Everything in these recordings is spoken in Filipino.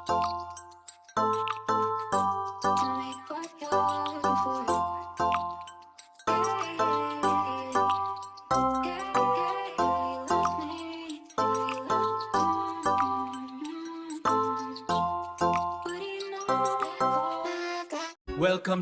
Welcome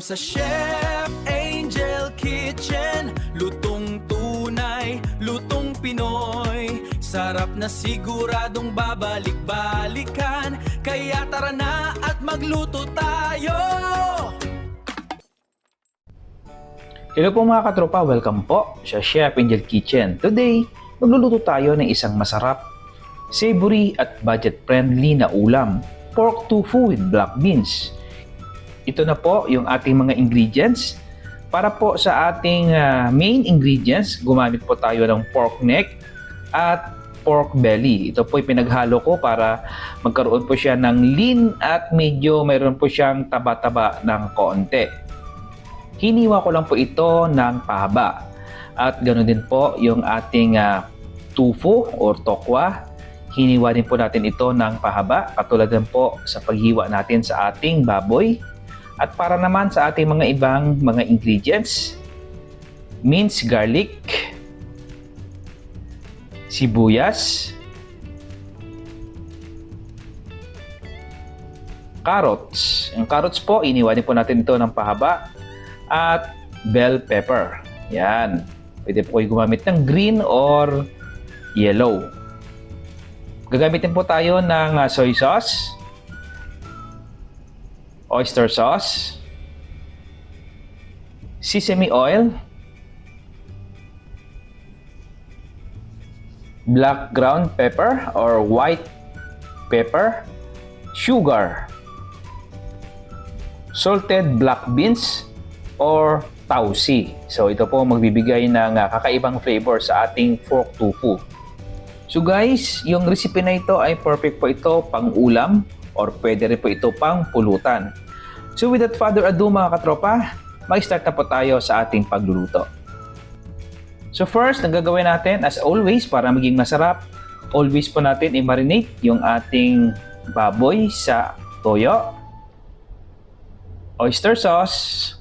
sa Chef Angel Kitchen. Lutong tunay, lutong Pinoy. Sarap na siguradong babalik-balikan. Kaya tara na at magluto tayo! Hello po mga katropa, welcome po sa Chef Angel Kitchen. Today, magluluto tayo ng isang masarap, savory at budget-friendly na ulam. Pork tofu with black beans. Ito na po yung ating mga ingredients. Para po sa ating main ingredients, gumamit po tayo ng pork neck at pork belly. Ito po yung pinaghalo ko para magkaroon po siya ng lean at medyo mayroon po siyang taba-taba ng konti. Hiniwa ko lang po ito ng pahaba. At ganoon din po yung ating tofu or tokwa. Hiniwa din po natin ito ng pahaba. Katulad din po sa paghiwa natin sa ating baboy. At para naman sa ating mga ibang mga ingredients, minced garlic, sibuyas, carrots. Ang carrots po, iniwanin po natin ito ng pahaba, at bell pepper. Yan. Pwede po kayo gumamit ng green or yellow. Gagamitin po tayo ng soy sauce, oyster sauce, sesame oil, black ground pepper or white pepper, sugar, salted black beans or tausi. So ito po magbibigay ng kakaibang flavor sa ating pork tofu. So guys, yung recipe na ito ay perfect po ito pang ulam or pwede rin po ito pang pulutan. So without further ado mga katropa, mag-start na po tayo sa ating pagluluto. So first, ang gagawin natin as always para maging masarap, always po natin i-marinate yung ating baboy sa toyo, oyster sauce,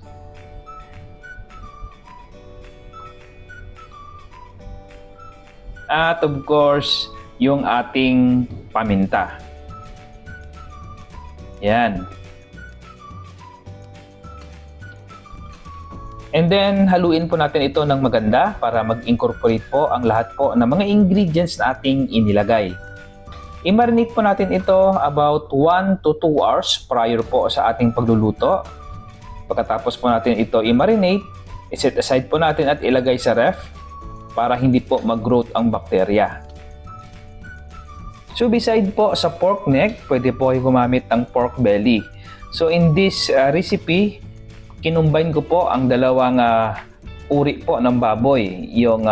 at of course, yung ating paminta. Yan. And then, haluin po natin ito ng maganda para mag-incorporate po ang lahat po ng mga ingredients na ating inilagay. I-marinate po natin ito about 1 to 2 hours prior po sa ating pagluluto. Pagkatapos po natin ito i-marinate, i-set aside po natin at ilagay sa ref para hindi po mag-growth ang bakterya. So beside po sa pork neck, pwede po kayo gumamit ng pork belly. So in this recipe, kinumbine ko po ang dalawang uri po ng baboy. Yung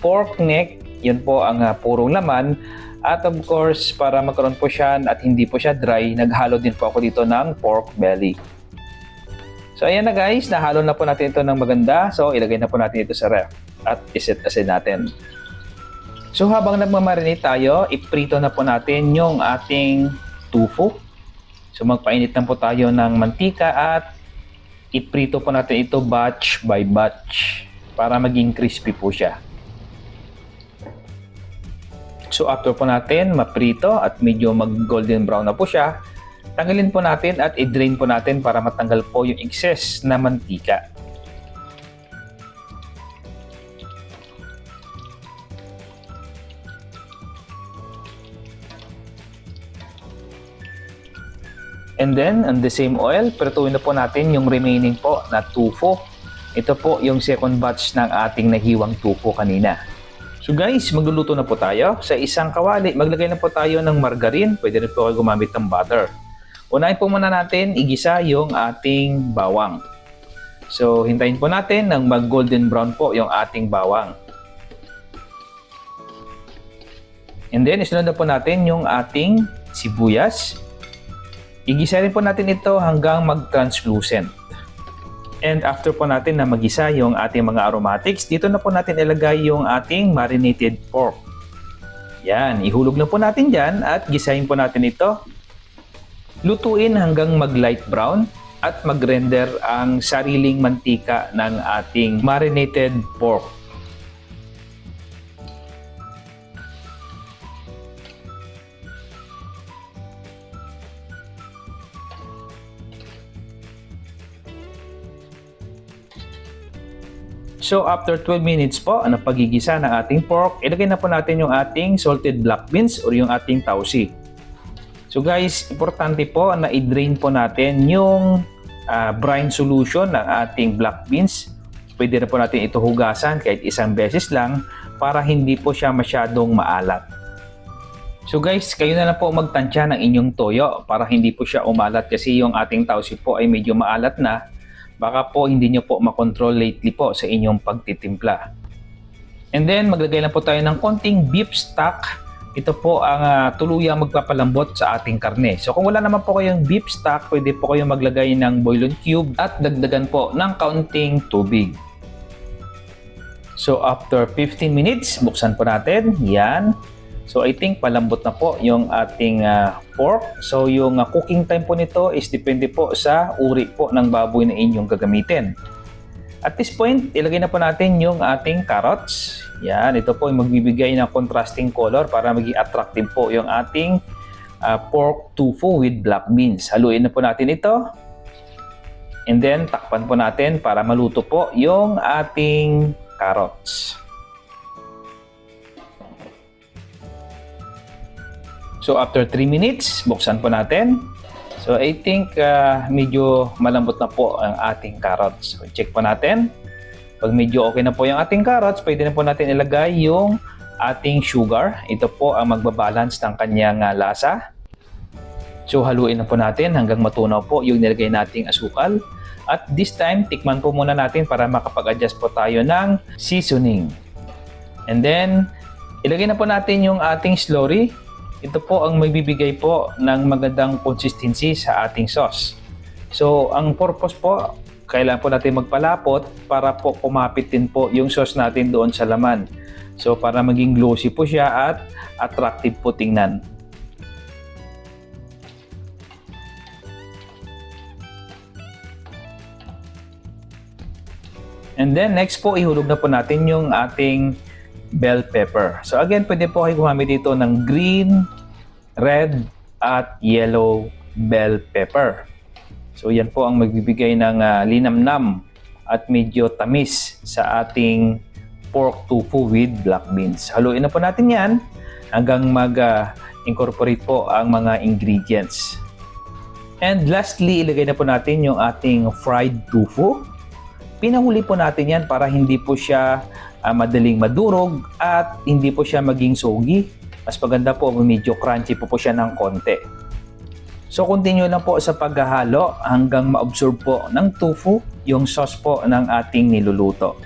pork neck, yun po ang purong laman. At of course, para magkaroon po siya at hindi po siya dry, naghalo din po ako dito ng pork belly. So ayan na guys, nahalo na po natin ito ng maganda. So ilagay na po natin ito sa ref at iset aside natin. So habang nagmamarinate tayo, iprito na po natin yung ating tofu. So magpainit na po tayo ng mantika at iprito po natin ito batch by batch para maging crispy po siya. So after po natin maprito at medyo mag golden brown na po siya, tanggalin po natin at i-drain po natin para matanggal po yung excess na mantika. And then, on the same oil, prituin na po natin yung remaining po na tofu. Ito po yung second batch ng ating nahiwang tofu kanina. So guys, magluluto na po tayo. Sa isang kawali, maglagay na po tayo ng margarine. Pwede rin po kayo gumamit ng butter. Unahin po muna natin igisa yung ating bawang. So, hintayin po natin ng mag-golden brown po yung ating bawang. And then, isunod na po natin yung ating sibuyas. Igisa rin po natin ito hanggang mag-translucent. And after po natin na magisa yung ating mga aromatics, dito na po natin ilagay yung ating marinated pork. Yan, ihulog na po natin dyan at gisahin po natin ito Lutuin hanggang mag-light brown at mag-render ang sariling mantika ng ating marinated pork. So after 12 minutes po ang pagigisa ng ating pork, ilagay na po natin yung ating salted black beans or yung ating tausi. So guys, importante po na i-drain po natin yung brine solution ng ating black beans. Pwede na po natin ito hugasan kahit isang beses lang para hindi po siya masyadong maalat. So guys, kayo na lang po magtansya ng inyong toyo para hindi po siya umalat kasi yung ating tausi po ay medyo maalat na. Baka po hindi nyo po makontrol lately po sa inyong pagtitimpla. And then maglagay lang po tayo ng konting beef stock. Ito po ang tuluyang magpapalambot sa ating karne. So kung wala naman po kayong beef stock, pwede po kayong maglagay ng bouillon cube at dagdagan po ng kaunting tubig. So after 15 minutes, buksan po natin. Yan. So I think palambot na po yung ating pork. So yung cooking time po nito is depende po sa uri po ng baboy na inyong gagamitin. At this point, ilagay na po natin yung ating carrots. Yan, ito po yung magbibigay ng contrasting color para maging attractive po yung ating pork tofu with black beans. Haluin na po natin ito. And then takpan po natin para maluto po yung ating carrots. So after 3 minutes, buksan po natin. So I think medyo malambot na po ang ating carrots. So check po natin. Pag medyo okay na po yung ating carrots, pwede na po natin ilagay yung ating sugar. Ito po ang magbabalance ng kanyang lasa. So haluin na po natin hanggang matunaw po yung nilagay nating asukal. At this time, tikman po muna natin para makapag-adjust po tayo ng seasoning. And then, ilagay na po natin yung ating slurry. Ito po ang magbibigay po ng magandang consistency sa ating sauce. So, ang purpose po, kailangan po natin magpalapot para po kumapit din po yung sauce natin doon sa laman. So, para maging glossy po siya at attractive po tingnan. And then, next po, ihulog na po natin yung ating bell pepper. So again, pwede po kayo gumamit dito ng green, red, at yellow bell pepper. So yan po ang magbibigay ng linamnam at medyo tamis sa ating pork tofu with black beans. Haluin na po natin yan hanggang mag-incorporate po ang mga ingredients. And lastly, ilagay na po natin yung ating fried tofu. Pinahuli po natin yan para hindi po siya madaling madurog at hindi po siya maging soggy. Mas maganda po, medyo crunchy po siya ng konti. So continue lang po sa paghahalo hanggang ma-absorb po ng tofu yung sauce po ng ating niluluto.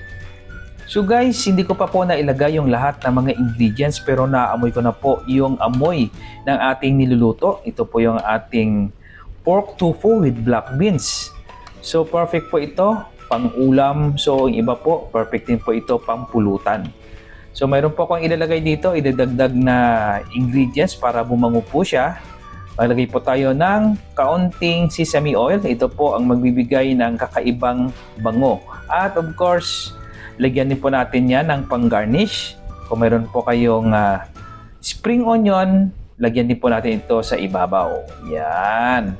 So guys, hindi ko pa po nailagay yung lahat ng mga ingredients pero naamoy ko na po yung amoy ng ating niluluto. Ito po yung ating pork tofu with black beans. So perfect po ito pang ulam. So yung iba po, perfect din po ito pang pulutan. So mayroon po akong ilalagay dito, idadagdag na ingredients para bumango po siya. Maglagay po tayo ng kaunting sesame oil. Ito po ang magbibigay ng kakaibang bango. At of course, lagyan din po natin yan ng pang-garnish. Kung mayroon po kayong spring onion, lagyan din po natin ito sa ibabaw. Yan.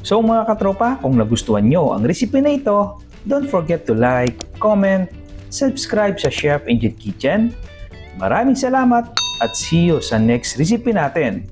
So mga katropa, kung nagustuhan nyo ang recipe na ito, don't forget to like, comment, subscribe sa Chef Angel Kitchen. Maraming salamat at see you sa next recipe natin.